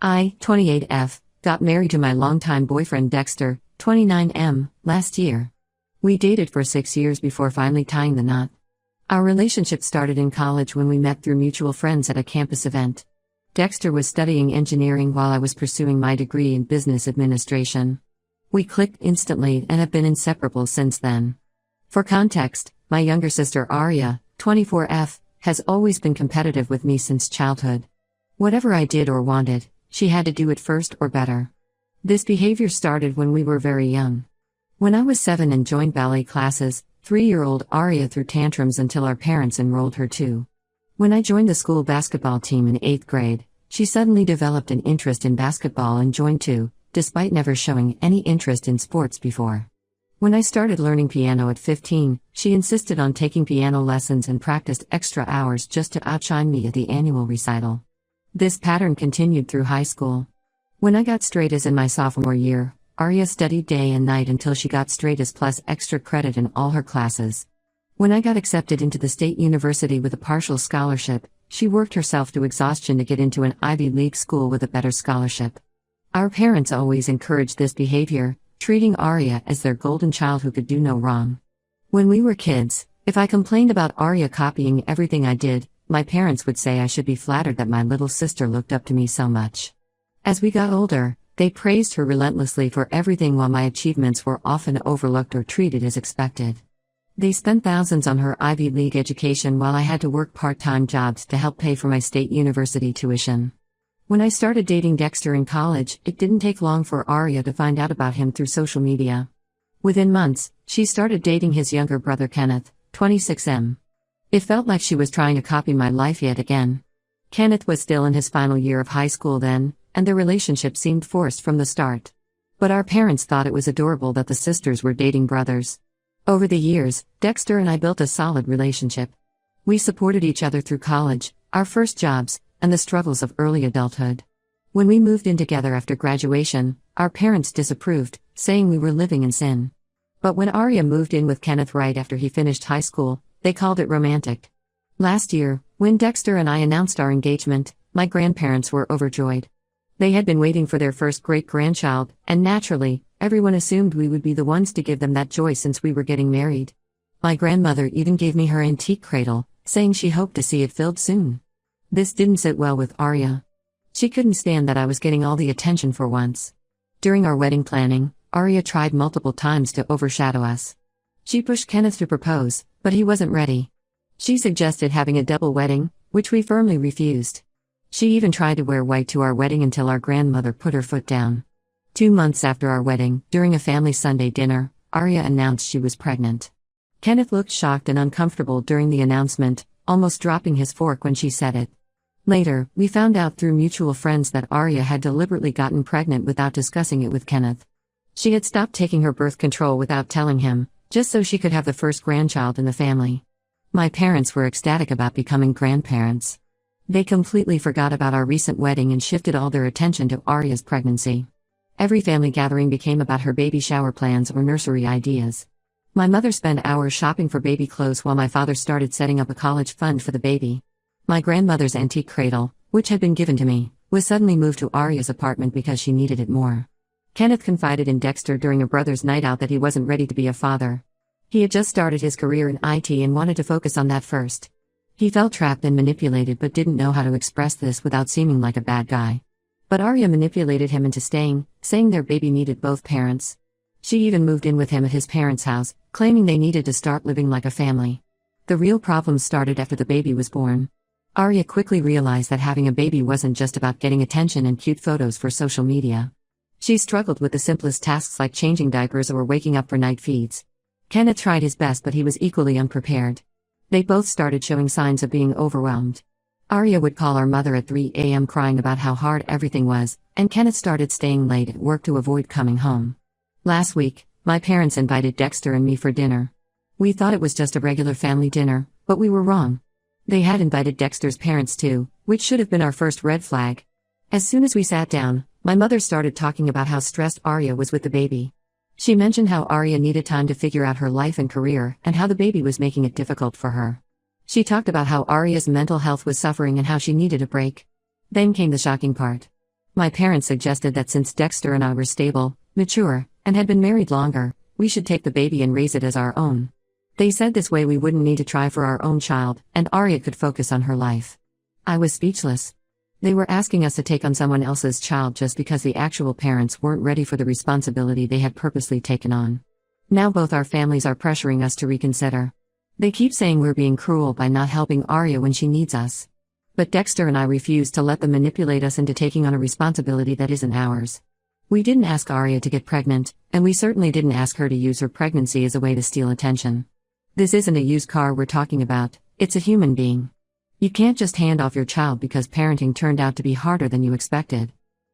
I, 28F, got married to my longtime boyfriend Dexter, 29M, last year. We dated for 6 years before finally tying the knot. Our relationship started in college when we met through mutual friends at a campus event. Dexter was studying engineering while I was pursuing my degree in business administration. We clicked instantly and have been inseparable since then. For context, my younger sister Aria, 24F, has always been competitive with me since childhood. Whatever I did or wanted, she had to do it first or better. This behavior started when we were very young. When I was 7 and joined ballet classes, 3-year-old Aria threw tantrums until our parents enrolled her too. When I joined the school basketball team in 8th grade, she suddenly developed an interest in basketball and joined too, despite never showing any interest in sports before. When I started learning piano at 15, she insisted on taking piano lessons and practiced extra hours just to outshine me at the annual recital. This pattern continued through high school. When I got straight A's in my sophomore year, Aria studied day and night until she got straight A's plus extra credit in all her classes. When I got accepted into the state university with a partial scholarship, she worked herself to exhaustion to get into an Ivy League school with a better scholarship. Our parents always encouraged this behavior, treating Aria as their golden child who could do no wrong. When we were kids, if I complained about Aria copying everything I did, my parents would say I should be flattered that my little sister looked up to me so much. As we got older, they praised her relentlessly for everything while my achievements were often overlooked or treated as expected. They spent thousands on her Ivy League education while I had to work part-time jobs to help pay for my state university tuition. When I started dating Dexter in college, it didn't take long for Aria to find out about him through social media. Within months, she started dating his younger brother Kenneth, 26M. It felt like she was trying to copy my life yet again. Kenneth was still in his final year of high school then, and their relationship seemed forced from the start. But our parents thought it was adorable that the sisters were dating brothers. Over the years, Dexter and I built a solid relationship. We supported each other through college, our first jobs, and the struggles of early adulthood. When we moved in together after graduation, our parents disapproved, saying we were living in sin. But when Aria moved in with Kenneth right after he finished high school, they called it romantic. Last year, when Dexter and I announced our engagement, my grandparents were overjoyed. They had been waiting for their first great-grandchild, and naturally, everyone assumed we would be the ones to give them that joy since we were getting married. My grandmother even gave me her antique cradle, saying she hoped to see it filled soon. This didn't sit well with Aria. She couldn't stand that I was getting all the attention for once. During our wedding planning, Aria tried multiple times to overshadow us. She pushed Kenneth to propose, but he wasn't ready. She suggested having a double wedding, which we firmly refused. She even tried to wear white to our wedding until our grandmother put her foot down. 2 months after our wedding, during a family Sunday dinner, Aria announced she was pregnant. Kenneth looked shocked and uncomfortable during the announcement, almost dropping his fork when she said it. Later, we found out through mutual friends that Aria had deliberately gotten pregnant without discussing it with Kenneth. She had stopped taking her birth control without telling him, just so she could have the first grandchild in the family. My parents were ecstatic about becoming grandparents. They completely forgot about our recent wedding and shifted all their attention to Aria's pregnancy. Every family gathering became about her baby shower plans or nursery ideas. My mother spent hours shopping for baby clothes while my father started setting up a college fund for the baby. My grandmother's antique cradle, which had been given to me, was suddenly moved to Aria's apartment because she needed it more. Kenneth confided in Dexter during a brother's night out that he wasn't ready to be a father. He had just started his career in IT and wanted to focus on that first. He felt trapped and manipulated but didn't know how to express this without seeming like a bad guy. But Aria manipulated him into staying, saying their baby needed both parents. She even moved in with him at his parents' house, claiming they needed to start living like a family. The real problems started after the baby was born. Aria quickly realized that having a baby wasn't just about getting attention and cute photos for social media. She struggled with the simplest tasks like changing diapers or waking up for night feeds. Kenneth tried his best but he was equally unprepared. They both started showing signs of being overwhelmed. Aria would call our mother at 3 a.m. crying about how hard everything was, and Kenneth started staying late at work to avoid coming home. Last week, my parents invited Dexter and me for dinner. We thought it was just a regular family dinner, but we were wrong. They had invited Dexter's parents too, which should have been our first red flag. As soon as we sat down, my mother started talking about how stressed Aria was with the baby. She mentioned how Aria needed time to figure out her life and career and how the baby was making it difficult for her. She talked about how Aria's mental health was suffering and how she needed a break. Then came the shocking part. My parents suggested that since Dexter and I were stable, mature, and had been married longer, we should take the baby and raise it as our own. They said this way we wouldn't need to try for our own child, and Arya could focus on her life. I was speechless. They were asking us to take on someone else's child just because the actual parents weren't ready for the responsibility they had purposely taken on. Now both our families are pressuring us to reconsider. They keep saying we're being cruel by not helping Arya when she needs us. But Dexter and I refuse to let them manipulate us into taking on a responsibility that isn't ours. We didn't ask Arya to get pregnant, and we certainly didn't ask her to use her pregnancy as a way to steal attention. This isn't a used car we're talking about, it's a human being. You can't just hand off your child because parenting turned out to be harder than you expected.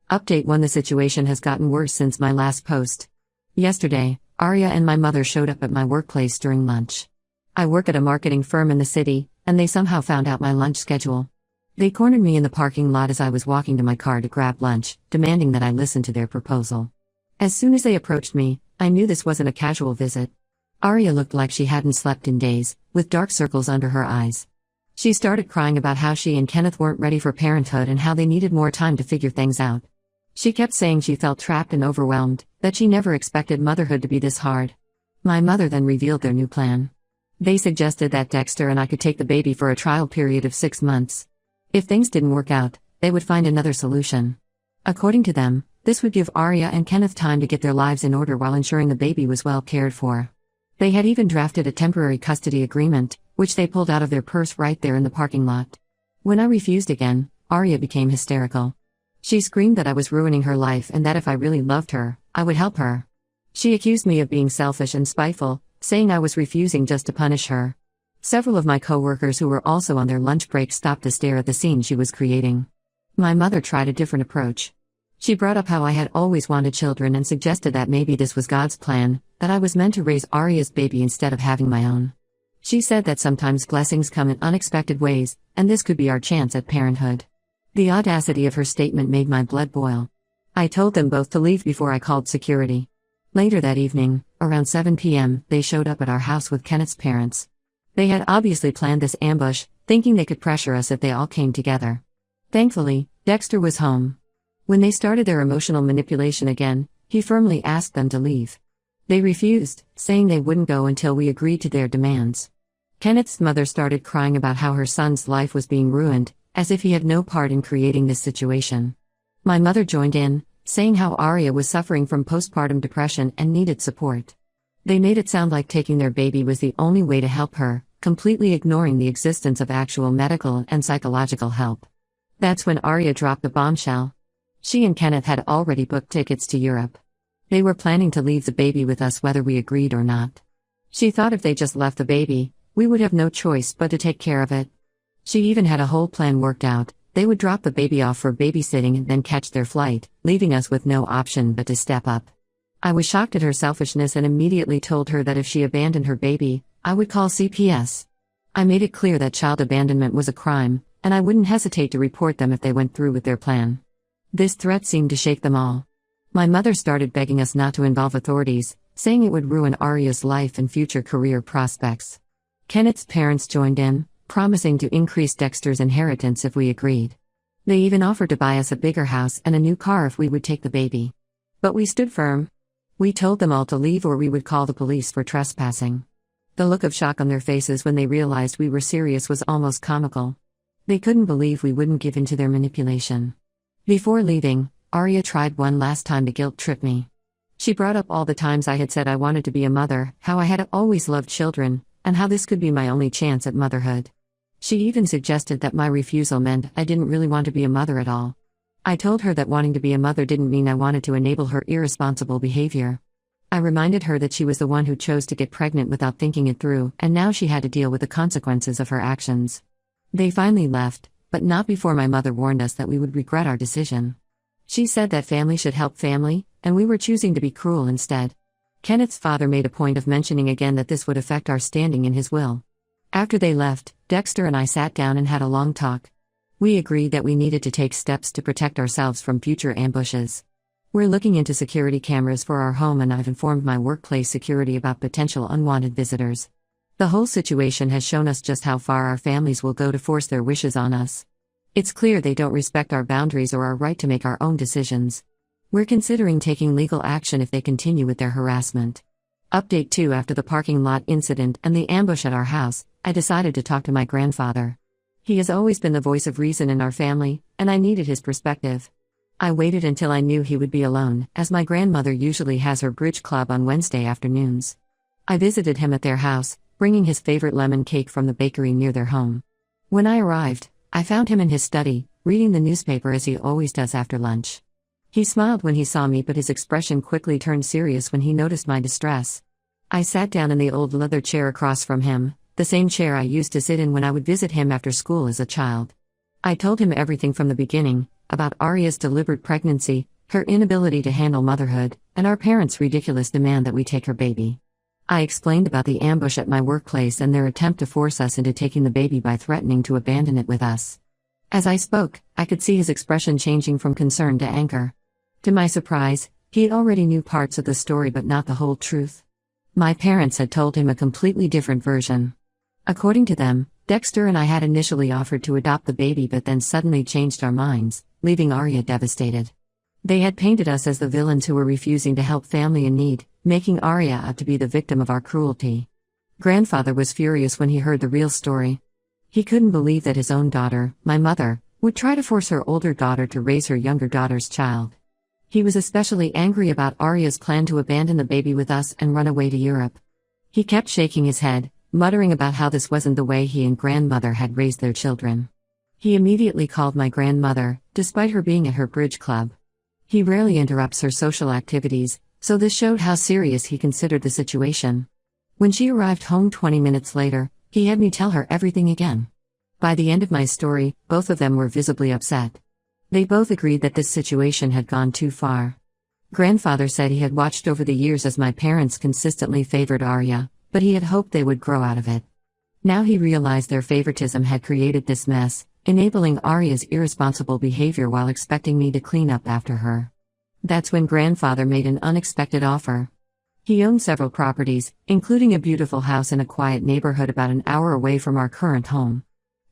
Update 1: The situation has gotten worse since my last post. Yesterday, Arya and my mother showed up at my workplace during lunch. I work at a marketing firm in the city, and they somehow found out my lunch schedule. They cornered me in the parking lot as I was walking to my car to grab lunch, demanding that I listen to their proposal. As soon as they approached me, I knew this wasn't a casual visit. Arya looked like she hadn't slept in days, with dark circles under her eyes. She started crying about how she and Kenneth weren't ready for parenthood and how they needed more time to figure things out. She kept saying she felt trapped and overwhelmed, that she never expected motherhood to be this hard. My mother then revealed their new plan. They suggested that Dexter and I could take the baby for a trial period of 6 months. If things didn't work out, they would find another solution. According to them, this would give Arya and Kenneth time to get their lives in order while ensuring the baby was well cared for. They had even drafted a temporary custody agreement, which they pulled out of their purse right there in the parking lot. When I refused again, Arya became hysterical. She screamed that I was ruining her life and that if I really loved her, I would help her. She accused me of being selfish and spiteful, saying I was refusing just to punish her. Several of my co-workers who were also on their lunch break stopped to stare at the scene she was creating. My mother tried a different approach. She brought up how I had always wanted children and suggested that maybe this was God's plan, that I was meant to raise Arya's baby instead of having my own. She said that sometimes blessings come in unexpected ways, and this could be our chance at parenthood. The audacity of her statement made my blood boil. I told them both to leave before I called security. Later that evening, around 7 p.m., they showed up at our house with Kenneth's parents. They had obviously planned this ambush, thinking they could pressure us if they all came together. Thankfully, Dexter was home. When they started their emotional manipulation again, he firmly asked them to leave. They refused, saying they wouldn't go until we agreed to their demands. Kenneth's mother started crying about how her son's life was being ruined, as if he had no part in creating this situation. My mother joined in, saying how Arya was suffering from postpartum depression and needed support. They made it sound like taking their baby was the only way to help her, completely ignoring the existence of actual medical and psychological help. That's when Arya dropped the bombshell. She and Kenneth had already booked tickets to Europe. They were planning to leave the baby with us whether we agreed or not. She thought if they just left the baby, we would have no choice but to take care of it. She even had a whole plan worked out. They would drop the baby off for babysitting and then catch their flight, leaving us with no option but to step up. I was shocked at her selfishness and immediately told her that if she abandoned her baby, I would call CPS. I made it clear that child abandonment was a crime, and I wouldn't hesitate to report them if they went through with their plan. This threat seemed to shake them all. My mother started begging us not to involve authorities, saying it would ruin Arya's life and future career prospects. Kenneth's parents joined in, promising to increase Dexter's inheritance if we agreed. They even offered to buy us a bigger house and a new car if we would take the baby. But we stood firm. We told them all to leave or we would call the police for trespassing. The look of shock on their faces when they realized we were serious was almost comical. They couldn't believe we wouldn't give in to their manipulation. Before leaving, Arya tried one last time to guilt-trip me. She brought up all the times I had said I wanted to be a mother, how I had always loved children, and how this could be my only chance at motherhood. She even suggested that my refusal meant I didn't really want to be a mother at all. I told her that wanting to be a mother didn't mean I wanted to enable her irresponsible behavior. I reminded her that she was the one who chose to get pregnant without thinking it through, and now she had to deal with the consequences of her actions. They finally left, but not before my mother warned us that we would regret our decision. She said that family should help family, and we were choosing to be cruel instead. Kenneth's father made a point of mentioning again that this would affect our standing in his will. After they left, Dexter and I sat down and had a long talk. We agreed that we needed to take steps to protect ourselves from future ambushes. We're looking into security cameras for our home and I've informed my workplace security about potential unwanted visitors. The whole situation has shown us just how far our families will go to force their wishes on us. It's clear they don't respect our boundaries or our right to make our own decisions. We're considering taking legal action if they continue with their harassment. Update 2: After the parking lot incident and the ambush at our house, I decided to talk to my grandfather. He has always been the voice of reason in our family, and I needed his perspective. I waited until I knew he would be alone, as my grandmother usually has her bridge club on Wednesday afternoons. I visited him at their house, bringing his favorite lemon cake from the bakery near their home. When I arrived, I found him in his study, reading the newspaper as he always does after lunch. He smiled when he saw me, but his expression quickly turned serious when he noticed my distress. I sat down in the old leather chair across from him, the same chair I used to sit in when I would visit him after school as a child. I told him everything from the beginning, about Arya's deliberate pregnancy, her inability to handle motherhood, and our parents' ridiculous demand that we take her baby. I explained about the ambush at my workplace and their attempt to force us into taking the baby by threatening to abandon it with us. As I spoke, I could see his expression changing from concern to anger. To my surprise, he already knew parts of the story but not the whole truth. My parents had told him a completely different version. According to them, Dexter and I had initially offered to adopt the baby but then suddenly changed our minds, leaving Arya devastated. They had painted us as the villains who were refusing to help family in need, making Arya out to be the victim of our cruelty. Grandfather was furious when he heard the real story. He couldn't believe that his own daughter, my mother, would try to force her older daughter to raise her younger daughter's child. He was especially angry about Arya's plan to abandon the baby with us and run away to Europe. He kept shaking his head, muttering about how this wasn't the way he and grandmother had raised their children. He immediately called my grandmother, despite her being at her bridge club. He rarely interrupts her social activities, so this showed how serious he considered the situation. When she arrived home 20 minutes later, he had me tell her everything again. By the end of my story, both of them were visibly upset. They both agreed that this situation had gone too far. Grandfather said he had watched over the years as my parents consistently favored Arya, but he had hoped they would grow out of it. Now he realized their favoritism had created this mess, enabling Arya's irresponsible behavior while expecting me to clean up after her. That's when grandfather made an unexpected offer. He owned several properties, including a beautiful house in a quiet neighborhood about an hour away from our current home.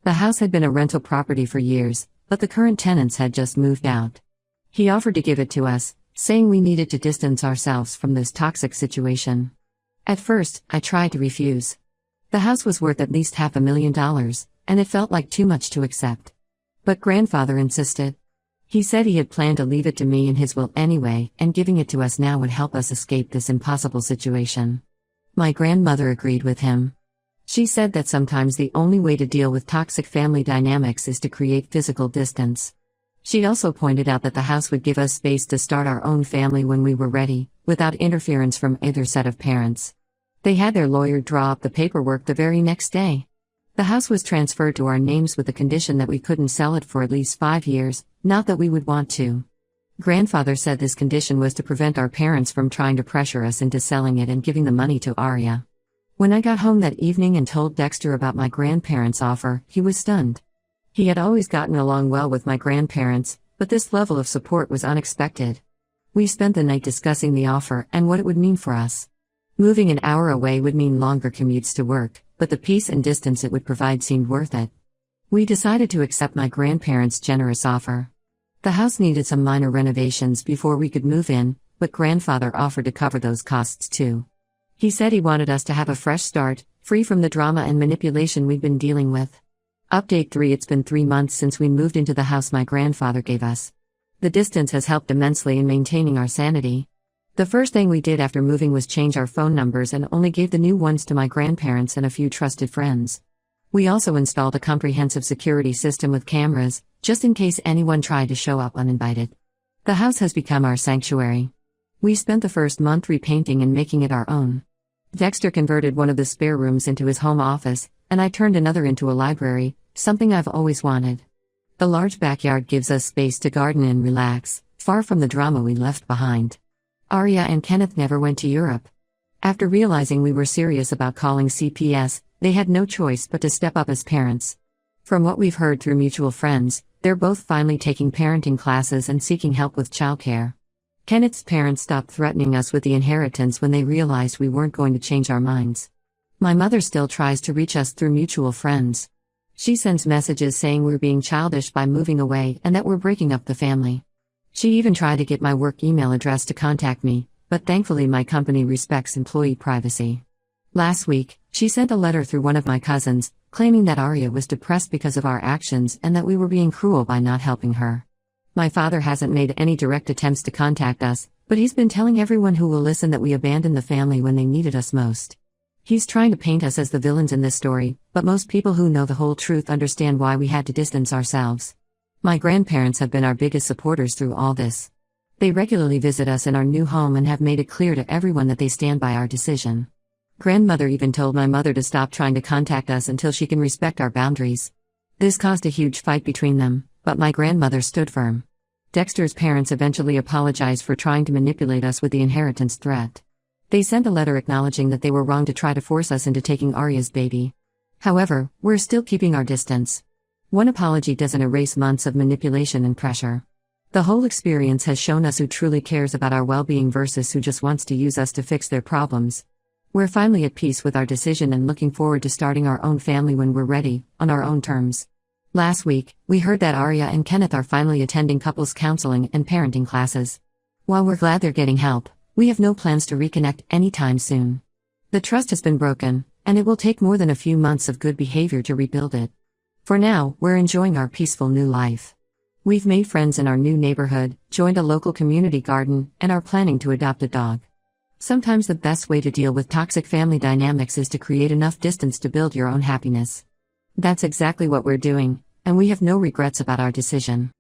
The house had been a rental property for years, but the current tenants had just moved out. He offered to give it to us, saying we needed to distance ourselves from this toxic situation. At first, I tried to refuse. The house was worth at least $500,000, and it felt like too much to accept. But grandfather insisted. He said he had planned to leave it to me in his will anyway, and giving it to us now would help us escape this impossible situation. My grandmother agreed with him. She said that sometimes the only way to deal with toxic family dynamics is to create physical distance. She also pointed out that the house would give us space to start our own family when we were ready, without interference from either set of parents. They had their lawyer draw up the paperwork the very next day. The house was transferred to our names with the condition that we couldn't sell it for at least 5 years, not that we would want to. Grandfather said this condition was to prevent our parents from trying to pressure us into selling it and giving the money to Arya. When I got home that evening and told Dexter about my grandparents' offer, he was stunned. He had always gotten along well with my grandparents, but this level of support was unexpected. We spent the night discussing the offer and what it would mean for us. Moving an hour away would mean longer commutes to work, but the peace and distance it would provide seemed worth it. We decided to accept my grandparents' generous offer. The house needed some minor renovations before we could move in, but grandfather offered to cover those costs too. He said he wanted us to have a fresh start, free from the drama and manipulation we'd been dealing with. Update 3: It's been 3 months since we moved into the house my grandfather gave us. The distance has helped immensely in maintaining our sanity. The first thing we did after moving was change our phone numbers and only gave the new ones to my grandparents and a few trusted friends. We also installed a comprehensive security system with cameras, just in case anyone tried to show up uninvited. The house has become our sanctuary. We spent the first month repainting and making it our own. Dexter converted one of the spare rooms into his home office, and I turned another into a library, something I've always wanted. The large backyard gives us space to garden and relax, far from the drama we left behind. Arya and Kenneth never went to Europe. After realizing we were serious about calling CPS, they had no choice but to step up as parents. From what we've heard through mutual friends, they're both finally taking parenting classes and seeking help with childcare. Kenneth's parents stopped threatening us with the inheritance when they realized we weren't going to change our minds. My mother still tries to reach us through mutual friends. She sends messages saying we're being childish by moving away and that we're breaking up the family. She even tried to get my work email address to contact me, but thankfully my company respects employee privacy. Last week, she sent a letter through one of my cousins, claiming that Arya was depressed because of our actions and that we were being cruel by not helping her. My father hasn't made any direct attempts to contact us, but he's been telling everyone who will listen that we abandoned the family when they needed us most. He's trying to paint us as the villains in this story, but most people who know the whole truth understand why we had to distance ourselves. My grandparents have been our biggest supporters through all this. They regularly visit us in our new home and have made it clear to everyone that they stand by our decision. Grandmother even told my mother to stop trying to contact us until she can respect our boundaries. This caused a huge fight between them, but my grandmother stood firm. Dexter's parents eventually apologized for trying to manipulate us with the inheritance threat. They sent a letter acknowledging that they were wrong to try to force us into taking Arya's baby. However, we're still keeping our distance. One apology doesn't erase months of manipulation and pressure. The whole experience has shown us who truly cares about our well-being versus who just wants to use us to fix their problems. We're finally at peace with our decision and looking forward to starting our own family when we're ready, on our own terms. Last week, we heard that Arya and Kenneth are finally attending couples counseling and parenting classes. While we're glad they're getting help, we have no plans to reconnect anytime soon. The trust has been broken, and it will take more than a few months of good behavior to rebuild it. For now, we're enjoying our peaceful new life. We've made friends in our new neighborhood, joined a local community garden, and are planning to adopt a dog. Sometimes the best way to deal with toxic family dynamics is to create enough distance to build your own happiness. That's exactly what we're doing, and we have no regrets about our decision.